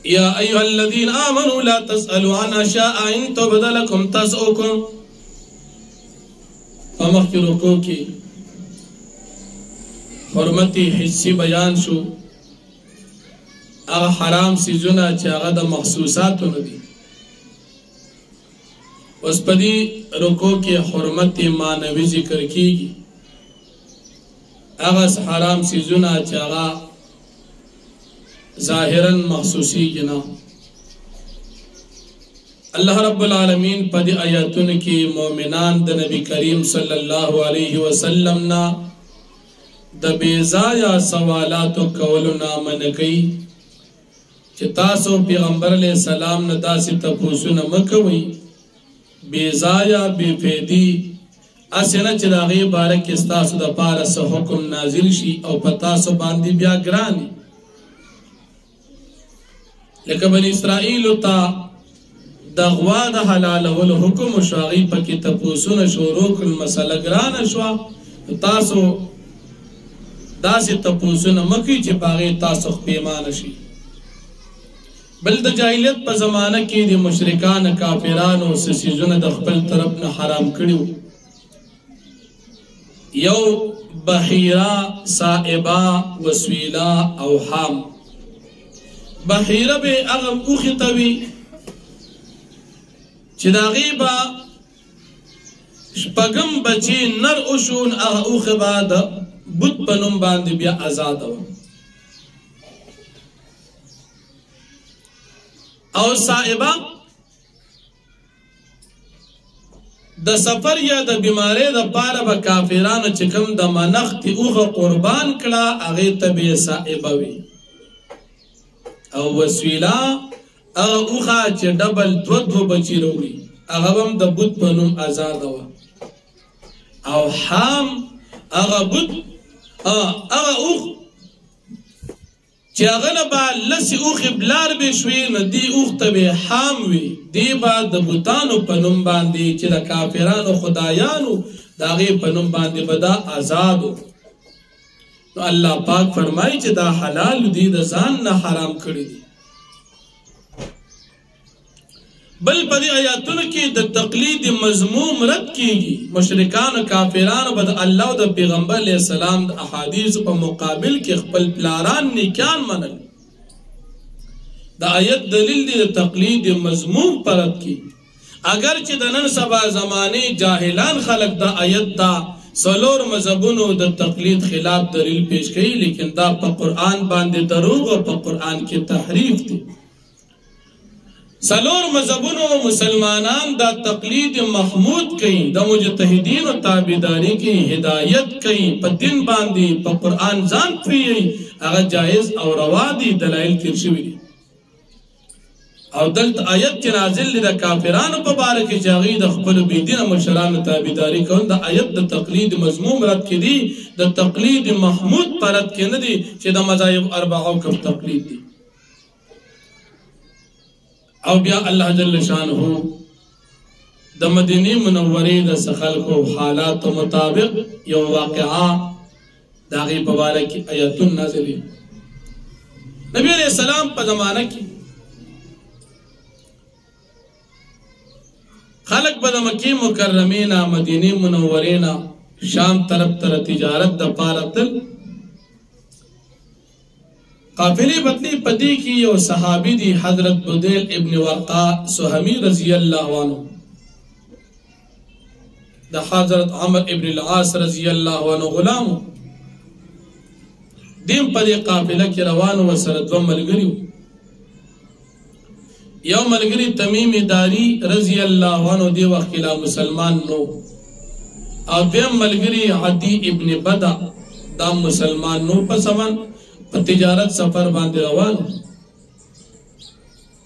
یا ایها الذین آمنوا لا تسألوا عن اشیاء ان تبد لکم تسؤکم. فمخی رکو کی حرمتی حسی بیان شو، اغا حرام سیزونا چه اغا دا مخصوصاتو ندی. اس پدی رکو کی حرمتی معنوی ذکر کی گی، اغا حرام سیزونا چه اغا ظاہراً مخصوصی گنا. اللہ رب العالمین پدی آیاتن کی مومنان دا نبی کریم صلی اللہ علیہ وسلم نا دا بیزایا سوالاتو کولنا منکی چه تاسو پیغمبر علیہ السلام ندا سی تپوسو نمکوی بیزایا بی فیدی اسینا چه دا غیب بارک استاسو دا پارس حکم نازل شی او پتاسو باندی بیا گرانی. لیکن بنی اسرائیلو تا دا غوا دا حلال والحکم شاغی پا کی تپوسون شوروک المسئلہ گران شوا تاسو دا سی تپوسون مکی چی پاگی تاسو پیمان شی. بل دا جاہلیت پا زمانہ کی دی مشرکان کافرانو سسیزون دا خپل طرف نا حرام کریو. یو بحیرہ سائبہ وسویلہ او حام. بحیرہ بے اغم اوخی طوی چی دا غیبا شپگم بچی نر اشون اغا اوخی با دا بود پنم باندی بیا ازادو. او سائبہ دا سفر یا دا بیماری دا پارا با کافران چکم دا منختی اوخ قربان کلا اغی تبی سائبوی. او وسویلا اغا اوخا چه ڈبل دو بچی روی اغا بم دا بود پنم ازادوا. او حام اغا بود اغا اوخ چه اغا با لسی اوخ بلار بشوی ندی اوخ تبی حام وی دی با دا بوتانو پنم باندی چه دا کافرانو خدایانو دا غی پنم باندی بدا ازادو. تو اللہ پاک فرمائی چه دا حلال دی دا زان نا حرام کردی دی. بل پدی آیاتون کی دا تقلید مضموم رد کی گی. مشرکان و کافران بد اللہ و دا پیغمبر علیہ السلام دا احادیث پا مقابل کی خپل پلاران نیکان منل. دا آیت دلیل دی دا تقلید مضموم پرد کی. اگر چه دا نن سبا زمانی جاہلان خلق دا آیت دا سلور مذہبونو دا تقلید خلاف دلیل پیش کئی، لیکن دا پا قرآن باندے دروغ و پا قرآن کی تحریف دی. سلور مذہبونو مسلمانان دا تقلید محمود کئی، دا مجتہدین و تابداری کی ہدایت کئی، پا دن باندے پا قرآن زان پوئی اگر جائز اور روا دی دلائل کرشوی دی. او دلت آیت کی نازل لی دا کافرانو پا بارکی چاگی دا خپل بیدین مشران تابداری کون دا آیت دا تقلید مضموم رد کی دی، دا تقلید محمود پر رد کی ندی چی دا مذاہب اربعو کم تقلید دی. او بیا اللہ جل شانہو دا مدینی منوری دا سخل کو حالات مطابق یو واقعہ دا غی پا بارکی آیتون نازلی. نبی علیہ السلام پا زمانہ کی خلق بدا مکی مکرمینا مدینی منورینا شام طرف تر تجارت دا پارتل قافلی بطنی پتی کی یو صحابی دی حضرت بدیل ابن ورقا سہمی رضی اللہ عنہ دا حضرت عمر ابن العاص رضی اللہ عنہ غلام دیم پدی قافلہ کی روان و سرد و ملگریو. یو ملگری تمیم داری رضی اللہ عنہ دی وقیلا مسلمان نو، او دیم ملگری عدی ابن بدا دا مسلمان نو پسوان پا تجارت سفر باندے روان.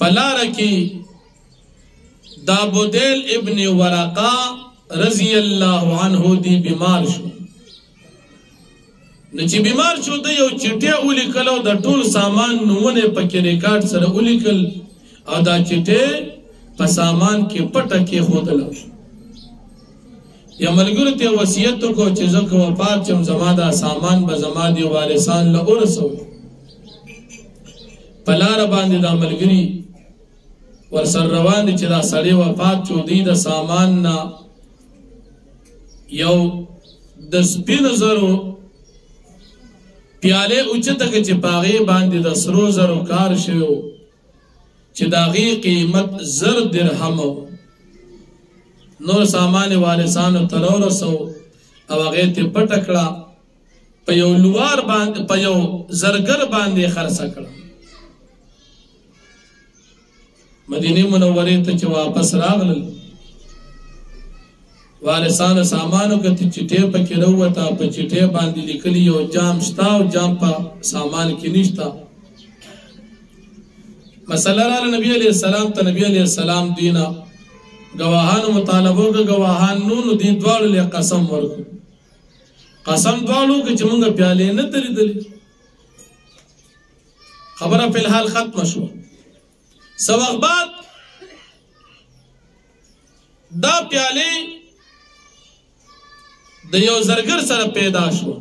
پلا رکی دا بدیل ابن ورقا رضی اللہ عنہ دی بیمار شو. نچی بیمار شو دا یو چٹیا اولی کلو دا طول سامان نونے پکی ریکارڈ سر اولی کل او دا چٹے پا سامان کی پٹا کی خود لو. یا ملگر تے وسیعتو کو چیزوں کو وپار چم زمادہ سامان با زمادی وارثان لئورسو. پلار باندې دا ملګری ورسر روان دي چې دا سړی وفات شو دی د سامان نه یو د سپینو زرو پیاله اوچته کې چې پاغې باندې د سرو زرو کار شوی چې د هغې قیمت 1000 درهم نور سامان وارثانو ته راورسو او هغې ته پټه کړه په یو لوار باندې په یو زرګر باندې خرڅه کړه مدینه منورې ته چې واپس راغلل وارثانو سامانو کته چټې پکې راوته په چټې باندې لیکلي یو جام شتا او جام په سامان کې نشتا مسله را نبی علیہ السلام ته نبی علیہ السلام دینا گواهانو مطالبو کې گواهان نو دي دوړ له قسم ورکو قسم دوړو کې چې موږ پیالې نه تریدلې خبره په الحال ختم شو سوغ بعد دا پیالې د یو زرګر سره پیدا شو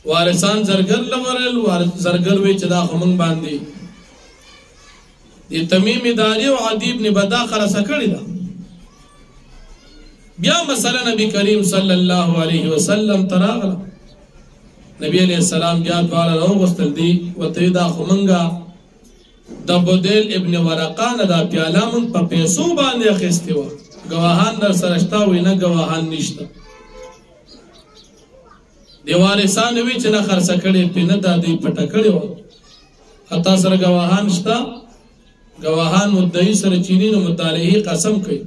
وارثان زرګر لورل زرګر وی چې دا خمن باندې د تمیم داری او عدی ابن بدا خرڅ کړی دا بیا مثلا نبی کریم صلی الله علیه وسلم تراغله نبی علیہ السلام بیا دواړه راوغستل دي وته دا خمنګا د بدیل ابن ورقان دا پیاله مون په پیسو باندې اخیستی و گواهان در سرشتا وی نه گواهان نشته دی وارثان وی چې نه خرڅ کړي پینه د دې پټ کړي و حتی سره گواهان شتا گواهان مدعی سره چینینو مطالعه قسم کوي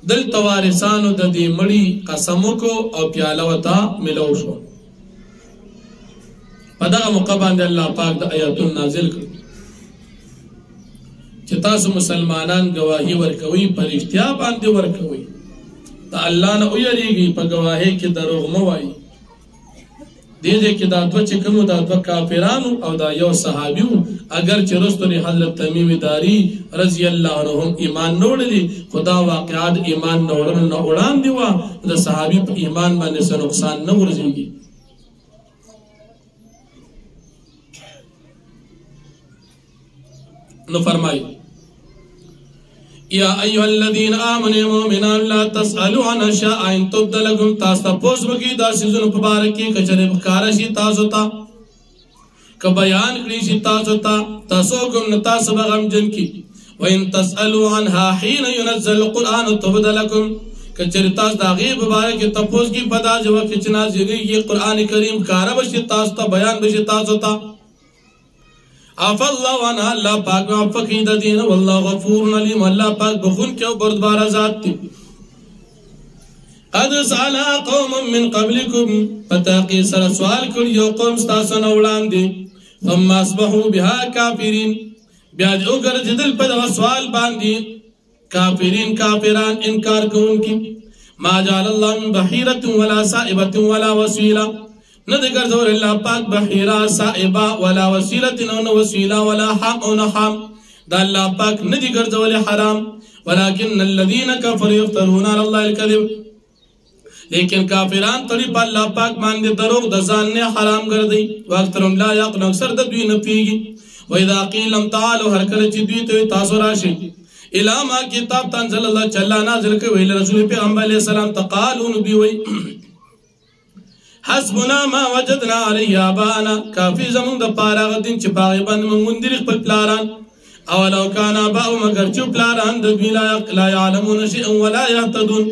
دل توارثانو د دې مړی قسم کو او پیاله وتا ملو شو په دغه موقع باندې الله پاک د آیاتون نازل کړ چې تاسو مسلمانان گواهی ورکوي پر اجتیا باندې ورکوي دا الله نه ویریږي په گواهی کې دروغ مو وایي دې کې دا دوه چې کوم دا دوه کافرانو او دا یو صحابیو اگر چې رسول حضرت تمیم داری رضی الله عنهم ایمان نوړلی خدا واقعات ایمان نوړل نه وړاندې و د صحابي په ایمان باندې څه نقصان نه ورځيږي نو فرمایي یا ایها الذین آمنوا مؤمنان لا تسألوا عن اشیاء ان تبد لكم تاسو پوس وکي دا سيزونو په بار کې کچره بخار شي تاسو ته ک بیان کړی شي تاسو کوم تاسو غم جن کی وان تسألوا عنها حين ينزل القرآن تبد لكم کچره تاسو دا غیب بار کې تپوس کی پدا جو چې نازلېږي قران کریم کار بشي تاسو ته بیان بشي تاسو ته عفا اللہ عنہ اللہ پاک عفقید دین واللہ غفور علیم اللہ پاک بخون کیوں بردبارہ ذات تی قد سالا قوم من قبلکم فتاقی سر سوال کر یو قوم ستاسن اولان دی ثم اصبحوا بها کافرین بیاج اگر جدل پد سوال باندی کافرین کافران انکار کون کی ما جعل اللہ من بحیرت ولا سائبت ولا وسیلہ ندگر زور اللہ پاک بحیرہ سائبہ ولا وسیلت نو وسیلہ ولا حام او نحام دا اللہ پاک ندگر زور حرام ولیکن الذین کفر یفترون علی اللہ الکذب لیکن کافران طریب اللہ پاک ماندے دروغ دزان نے حرام کردی واکترم لا یقن اکثر دوی نپیگی وَإِذَا قِيلَمْ تَعَالُوا هر کل چیدوی توی تاسو راشی الاما کتاب تنزل اللہ چلا نازل کے ویل رسول پیغمبر علیہ السلام تقالون بیوی حسبنا ما وجدنا علی آبانا کافی زمون دا پاراغ دین چی باغی بند منگون دریق پر پلاران اولو کانا باو مگر چو پلاران دبی لا یعلمون شیئن ولا یحتدون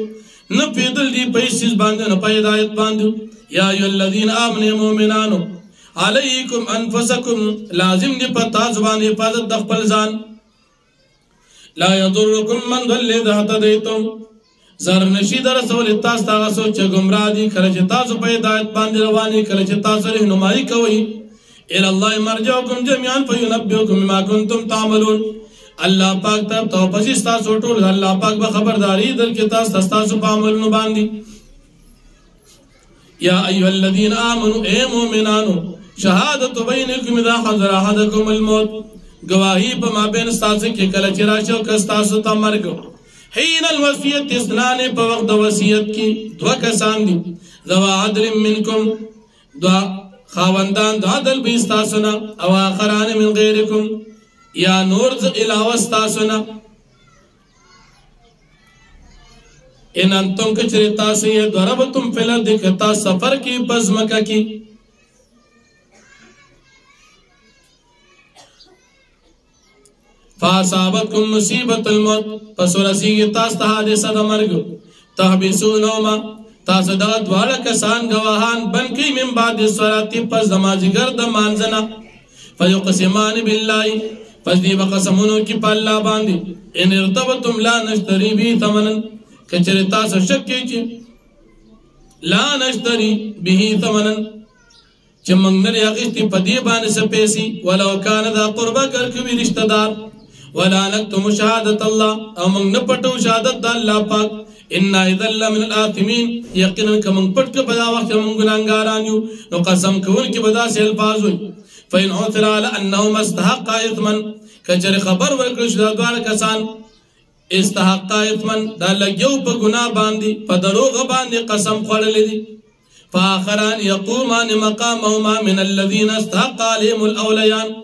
نپیدل دی پیسیز باندو نپیدایت باندو یا ایو الذین آمن مومنانو علیکم انفسکم لازم دی پتا زبان حفاظت دخ پلزان لا یضرکم من ضل دہت دیتم زر نشید رسول تاس تاغسو چه گمرا دی کلچ تاسو پا ہدایت باندی روانی کلچ تاسو رہنمائی کوئی الاللہ مرجعکم جميعا فینبئکم بما کنتم تعملون اللہ پاک تب تو پسیس تاسو ٹول اللہ پاک بخبرداری در کے تاسو پا عملنو باندی یا ایوہ الذین آمنوا اے مومنانو شہادت بینکم اذا حضر احدکم الموت گواہی پا ما بین ستاسو کے کلچ راشو کستاسو تا مرگو حین الوصیت اسنان پا وقت وصیت کی دو کسان دی ذو عدل منکم دو خاوندان د عدل به تاسو نه او آخران من غیرکم یا نور علاوه تاسو نه ان انتم کچری تاسو یې ضربتم فی الارض کتا سفر کی بزمکه کی فاصابتکم مصیبت الموت پس ورسیږي تاسو ته حادثه د مرګ تحبسونهما تاسو دغه دواړه کسان گواهان بنکې من بعد الصلاه پس نمازګر د مانځنه فیقسمان بالله پس دی بقسمونو کی په الله باندې ان ارتبتم لا نشتری به ثمنا کچری تاسو شک کې لا نشتری به ثمنا چې موږ نه اخیستي په دې باندې څه پیسې ولو کان ذا قربا کوي رشتہ دار ولا نكتم شهادة الله او موږ نه پټو شهادت د الله پاک ان اذا لمن الاثمين یقینا کوم پټ کې بدا وخت موږ ګناګاران یو نو قسم کوون کې بدا سه الفاظ وي فإن عثر على انه استحق اثما کجر خبر ورکړ شو دا دوه کسان استحق اثما دا لګیو په ګناه باندې په دروغ باندې قسم خورلې دي فاخران يقومان مقامهما من الذين استحق عليهم الاوليان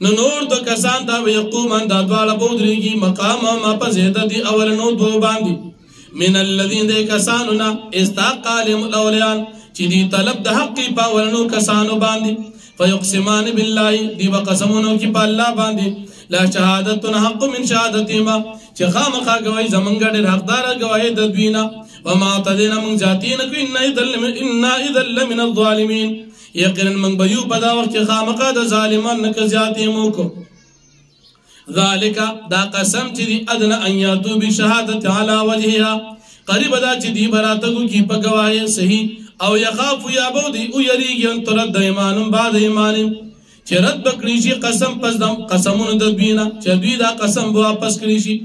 نور دو کسان دا ويقومان دا دوالا بودريگی مقامهما په زیده دي اولنو دو باندې من الذين دي کسانونا استحق عليهم الاوليان چی دی طلب دا حقی پا اولنو کسانو باندې فيقسمان بالله دی بقسمونو کی پا اللہ باندې لا شهادتنا حق من شهادتهما چه خامخا گواهی زمنگا دیر حقدارا گواهی ددوینا وما اعتدینا من ذاتینکو انا اذا لمن الظالمین یقینا من بیو پدا وقت خامخا دا ظالمان نکا زیادیمو کو ذالک دا قسم چی دی ادنا ان یاتو بشهادت علا وجهها قریب دا چی دی براتگو کی پا گواهی صحیح او یخافو یابو دی او یریگی ان ترد ایمانم بعد ایمانم چه رد بکریشی قسم پس دم قسمون دبینا چه دوی دا قسم واپس کریشی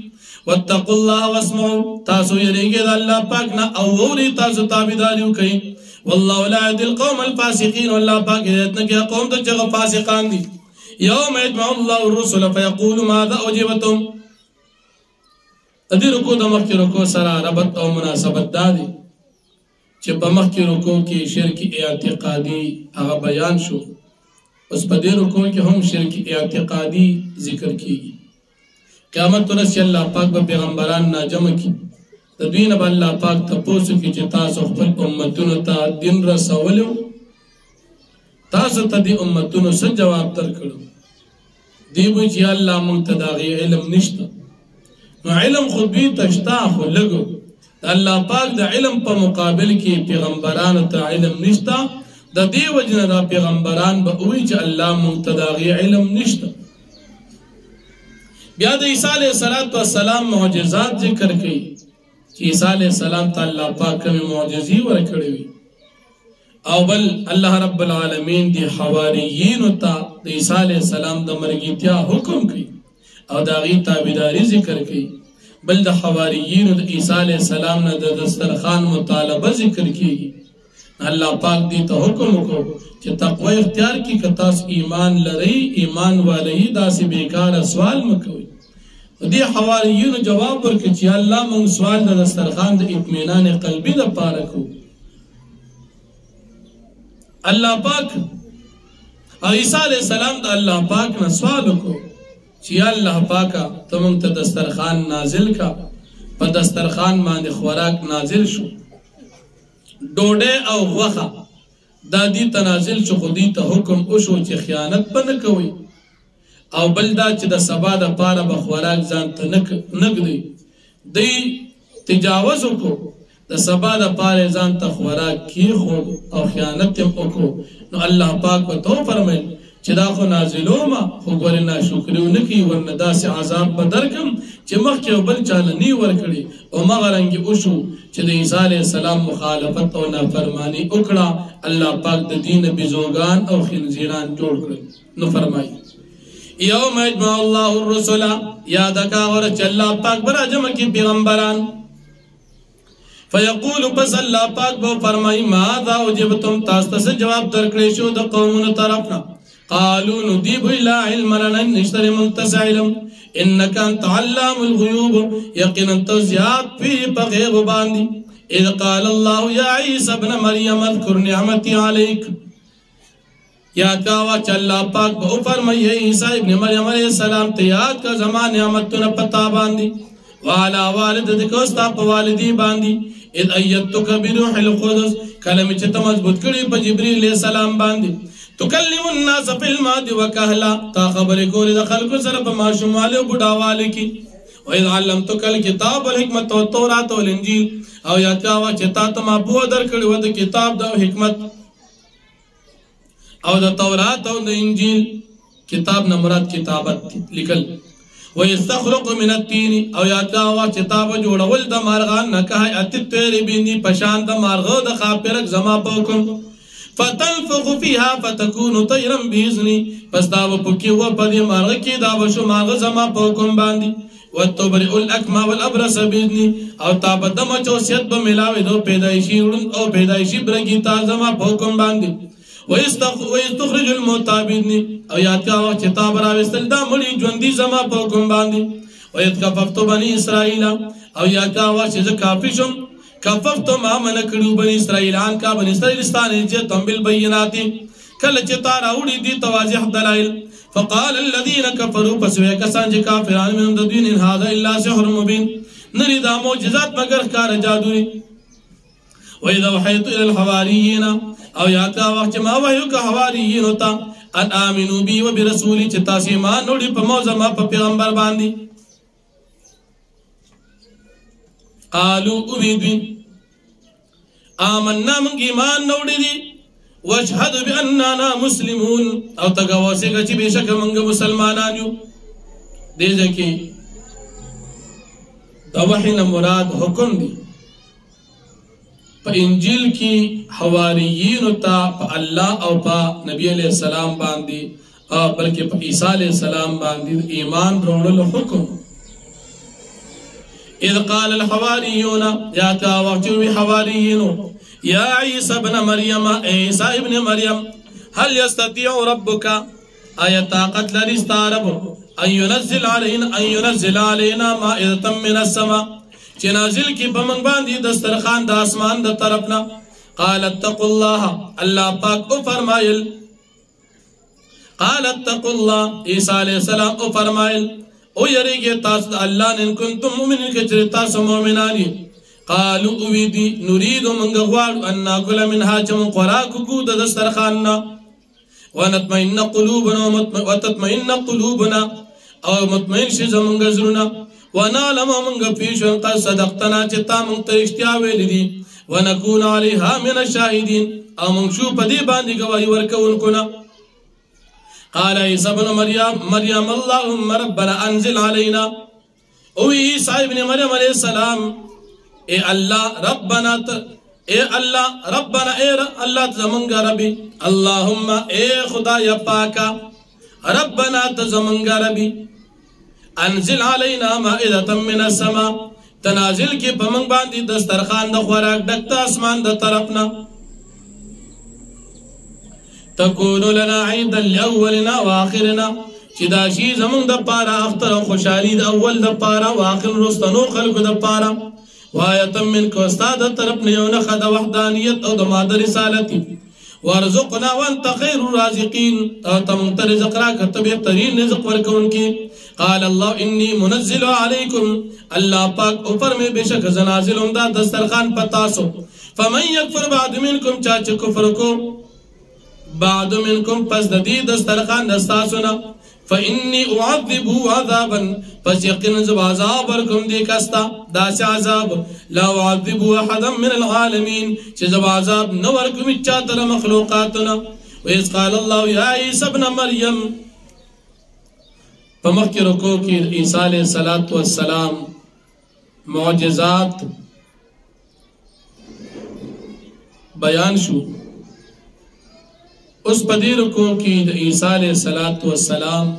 واتقوا الله واسمعوا تاسو یریگی دا اللہ پاکنا او ووری تاسو تابداریو کئی والله لا يهدي القوم الفاسقين والله پاک ہدایت نہ قوم تو جگہ فاسقان دی یوم یجمع الله الرسل فيقول ماذا اجبتم ادی رکو د مخ رکو سره ربط او مناسبت دادی چې په مخ رکو کې شرک اعتقادي هغه بیان شو اس په دې رکو کې هم شرک اعتقادي ذکر کیږي قیامت ورځ الله پاک به پیغمبران ناجمع کی د دوی نه الله پاک تاسو کې چې تاسو خپل امتونو ته دین رسولو تاسو ته دې امتونو څه جواب درکړو دی وی چې الله مونږ ته دا علم نشته نو علم خو دوی تشتا خو لګو الله پاک د علم په مقابل کې پیغمبرانو ته علم نشته د دې وجنه دا پیغمبران به وی چې الله مونږ ته دا علم نشته بیا د عیسی علیه السلام معجزات ذکر کړي چې عیسی علیہ السلام ته الله پاک کوم معجزې ورکړې وي او بل الله رب العالمین دی حواریین ته د عیسی علیہ السلام د مرګیتیا حکم کوي او دا غي تابعداري ذکر کوي بل د حواریین د عیسی علیہ السلام نه د دسترخوان مطالبه ذکر کیږي الله پاک دی ته حکم وکړو چې تقوا اختیار کی که تاسو ایمان لرئ ایمان والي داسې بیکار سوال مکوئ دی حواریون جواب ورکړي چې الله مونږ سوال د دسترخوان د اطمینان قلبي د پاره کو الله پاک عیسی علیہ السلام د الله پاک نه سوال وکړو چې الله پاکا ته مونږ ته دسترخوان نازل کا په دسترخوان باندې خوراک نازل شو ډوډۍ او غوښه دا دې تنازل شو خو دې ته حکم وشو چې خیانت به نه کوي او بل دا چې د سبا د پاره به خوراک ځان ته نګدي دی تجاوز وکړو د سبا د پاره ځان ته خوراک کیښود او خیانت هم وکړو نو الله پاک ورته فرمایل چې دا خو نازلو ما خو ګورې ناشکري ونه کوي ورنه داسې عذاب به درکم چې مخکې یو بل چاله نی ورکړي او مغه رنګې وشو چې د عیسی علیه السلام مخالفت او نافرماني وکړه الله پاک د دین بزوګان او خنزیران جوړ کړل نو فرمایي یوم یجمع الله الرسل یاد کا ور چې الله پاک برا جمع کی پیغمبران فیقول پس الله پاک به فرمای ماذا اجبتم تاسو ته جواب درکړې شو د قومونو طرفنا قالوا نديب لا علم لنا نشتري منتسع علم انك انت علام الغيوب یقینا انت زیاد په غیب باندې اذ قال الله یا عیسی ابن مریم اذکر نعمتی علیک یاد کا چ اللہ پاک بہو فرمائے عیسی ابن مریم علیہ السلام تے یاد کا زمان نعمتنا پتا باندی وعلى والدتك واستاپ والدی باندی اذ ایدتک بروح القدس کلمہ چ مضبوط کڑی پ جبرائیل علیہ السلام باندی تکلم الناس فی المهد وکهلا تا خبر کول د خلق سره په ماشوماله بډاواله کی وإذ علمتك الكتاب والحكمة والتوراة والإنجيل او یا کاوا چې تا ته ما بو درکړی و د کتاب د حکمت او د تورات او د انجیل کتاب نه مراد کتابت لیکل ويستخلق من التين او یا کاوا چې تا به جوړول د مارغان نه کای اتتری بینی پشان د مارغو د خاپرک زما پوکم فتنفخ فيها فتكون طيرا باذني پس دا پوکی و په دې مارغ کې دا بشو مارغ زما پوکم باندې وتبرئ الاكمى والابرص باذني او تابدم چوسیت به ملاوي دو پیدایشی او پیدایشی برګی تازه ما حکم باندې ويستخرج الموتى باذني او یاد کا چې تا براوستل دا مړي ژوندۍ زما حکم باندې ويتكففت بني اسرائيل او یاد کا چې کافی شم کففت ما من کړو بني اسرائيلان کا بني اسرائيلستان چې تنبل بینات کله چې تا راوړي دي تواضح دلائل فقال الذين كفروا فسوى كسان كافرون من الدين ان هذا الا سحر مبين نريد معجزات مگر کار جادوی واذا وحيت الى الحواريين او یا کا وخت ما وحی کا حواریین ہوتا ان امنوا بي وبرسولي چې تاسو ما نوړي په موزه ما په پیغمبر باندې قالوا اویدی آمنا من ایمان نوړي دي واشهد باننا مسلمون او تگواسی کا چی بیشک منگ مسلمانان یو دیجا کی دوحینا مراد حکم دی پا انجیل کی حواریین تا پا اللہ او پا نبی علیہ السلام باندی بلکہ پا عیسیٰ علیہ السلام باندی ایمان رونل حکم اذ قال الحواریون یا تا وقتوی حواریینو یا عیسی ابن مریم عیسی ابن مریم هل يستطيع ربك آیا طاقت لري ستارب ان ينزل علينا مائدة من السماء چې نازل کی بمنګ باندې دسترخوان د اسمان د طرفنا قال اتقوا الله الله پاک او فرمایل قال اتقوا الله عیسی علیہ السلام او فرمایل او یریږي تاسو الله ان کنتم مؤمنین کچره تاسو مؤمنانی قالوا اویدی نريد من غوال ان ناكل منها جم قراك قود دسترخاننا ونطمئن قلوبنا وتطمئن قلوبنا او مطمئن شي زمون غزرنا ونعلم من فيش قد صدقتنا چتا من ترشتیا ویل دي ونكون عليها من الشاهدين او من شو پدی باندې گواہی ورکون کنا قال عيسى ابن مريم اللهم ربنا انزل علينا او عيسى ابن مريم عليه السلام اے اللہ ربنا اے اللہ ربنا اے اللہ تزمنگا ربی اللہم اے خدا یا پاکا ربنا تزمنگا ربی انزل علینا مائدة من السماء تنازل کی پمنگ باندی دسترخان دا خوراک ڈکتا اسمان دا طرفنا تکونو لنا عیدا لأولنا وآخرنا چی دا شی زمن دا پارا اختر خوشحالی دا اول دا پارا وآخر رستنو خلق دا پارا وآیتا من کو استاد طرف نیون خد وحدانیت او دماد رسالتی وارزقنا وانت خیر الرازقین او تمنت رزق راک بہترین رزق ورکون کی قال اللہ انی منزل علیکم اللہ پاک اوپر میں بے شک زنازل اندہ دسترخان پتاسو فمن یکفر بعد منکم چاچ کفر کو بعد منکم پس دی دسترخان دستاسونا فإني أعذبه عذابا پس یقین زب عذاب ورکم دی کستا داس عذاب لا أعذبه أحدا من العالمين چه زب عذاب نورکم اچھا تر مخلوقاتنا وإذ قال الله يا عيسى ابن مريم فمخی رکو کی عیسیٰ علیہ السلام معجزات بیان شو اس پدی رکو کی عیسیٰ علیہ السلام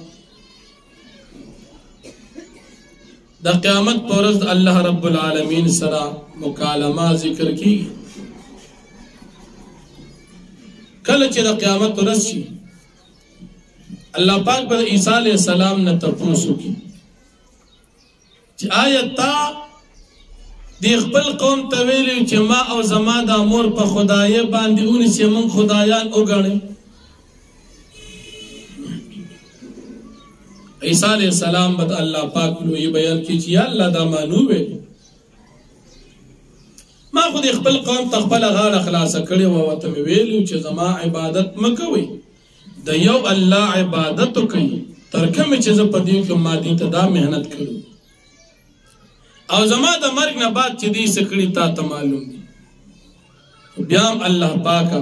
دا قیامت پورز اللہ رب العالمین سرا مکالمہ ذکر کی کل چی دا قیامت پورز شی اللہ پاک پر عیسیٰ علیہ السلام نے تپوسو کی چی آیت تا دی خپل قوم ته ویلي چې ما او زما دا مور په خدایه باندې ونیسئ موږ خدایان وګڼئ. عیسی علیہ السلام بد الله پاک لوی بیان کی چې الله دا مانو ویل ما خو د خپل قوم ته خپل غاړه خلاصه کړې و او ته مې ویلو چې زما عبادت مکوئ د یو الله عبادت وکړئ تر کومه چې زه په دې کې ما دې ته دا محنت کړو او زما د مرګ نه بعد چې دې څه کړي تا ته معلوم دي. بیا هم الله پاکه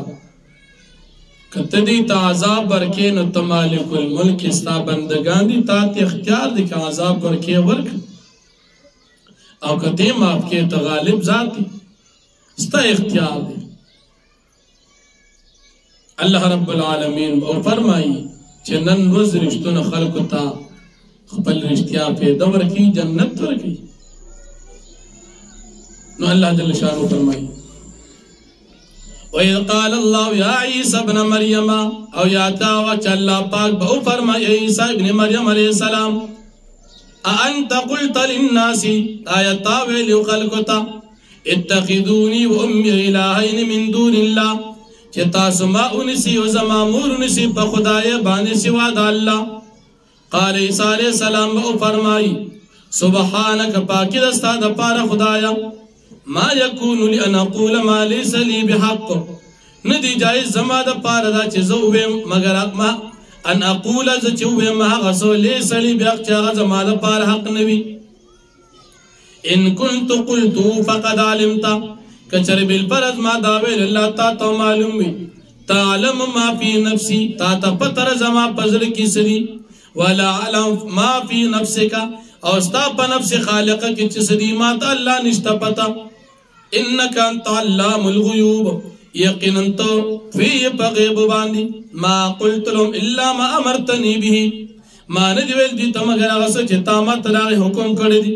کته دې ته عذاب ورکې نو ته مالک الملک ستا بندگان دي تا ته اختیار دي که عذاب ورکې ورک او کته معاف کې ته غالب ذات دي ستا اختیار دي. الله رب العالمین او فرمایي چې نن ورځ رښتونه خلکو ته خپل رښتیا پیدا ورکړي جنت ورکړي. نو الله جل شانه فرمایي وَإِذْ قَالَ اللَّهُ يَا عِيسَى ابْنَ مَرْيَمَ او یاتا وچ الله پاک به فرمایي عیسی ابن مریم علیہ السلام أَأَنْتَ قُلْتَ لِلنَّاسِ آیتا ویلو خلقتا اتخذوني وأمي إلهين من دون الله چې تاسو ما اونسي او زما مور اونسي په خدای باندې سوا د الله. قال عیسی علیہ السلام به فرمایي سبحانك پاکی دستا د پاره خدایا ما يكون لي ان اقول ما ليس لي بحق ندي جائز زما د پاره دا چې زه ویم مگر ما ان اقول ز چې ویم هغه سو ليس لي بحق چې هغه زما د پاره حق نوي. ان كنت قلت فقد علمت کچر بالفرض ما دا ویل الله تا ته معلوم وي تعلم ما في نفسي تا ته پتر زما پزړ کې سړي ولا علم ما في نفسك او ستا په نفس خالقه کې چې سړي ما ته الله نشته پتا. انك انت علام الغيوب یقینا تو فی غیب باندې ما قلت لهم الا ما امرتني به ما نه دی ویل دي ته مگر هغه څه چې تا ما ته حکم کړی دي.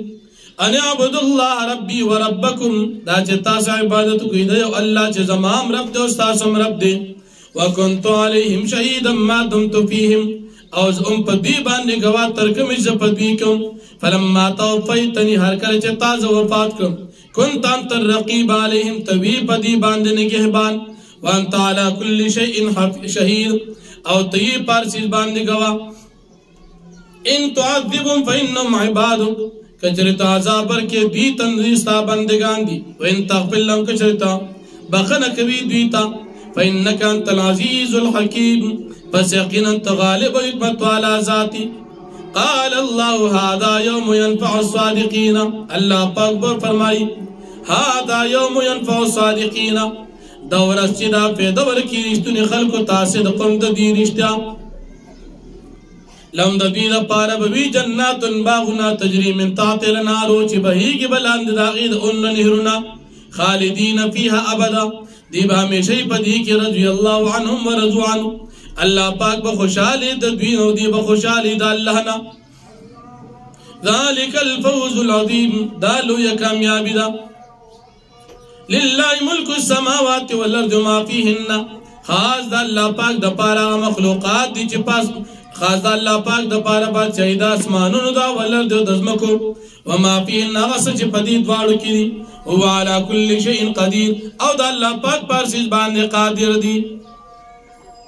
ان اعبد الله ربي وربكم دا چې تاسو عبادت کوئ دی او الله چې زمام رب دی او تاسو رب دی. وكنت عليهم شهيدا ما دمت فيهم او زم په دې باندې گواه تر کومه چې په دې کوم فلما توفيتني هر کله چې تاسو وفات کوم كنت انت الرقيب عليهم تبي په دې باندې نگهبان وانت على كل شيء شهيد او تی پر چیز باندې گواه. ان تعذبهم فانهم عبادك کچرتا عذاب ورکې دوی تنظیستا بندگان دي وان تغفر لهم کچرتا بخنه کوي دوی ته فانك انت العزيز الحكيم پس یقینا غالب و حکمت والا ذاتی. قال الله هذا يوم ينفع الصادقين الله پاک بر فرمائی هذا يوم ينفع الصادقين دورس چې دا پیدا ورکی رښتونی خلکو تاسو د قوم د دې رښتیا لم د دې لپاره به جنات باغنا تجري من تحت الانهار چې بهيږي بلاند داغید اون نهرنا خالدین فيها ابدا دی به همیشه په دې کې رضی الله عنهم ورضوا عنه الله پاک به خوشاله د دوی او دی به خوشاله د الله نه. ذلك الفوز العظیم دا لوی کامیابی ده. لله ملک السماوات والارض ما فيهن خاص د الله پاک د پاره مخلوقات دي چې پاس خاص د الله پاک د پاره بادشاہي د اسمانونو دا ولرد د زمکو وما فيهن غس چې پدې دواړو کې هو على كل شيء قدير او د الله پاک پر سیز باندې قادر دي.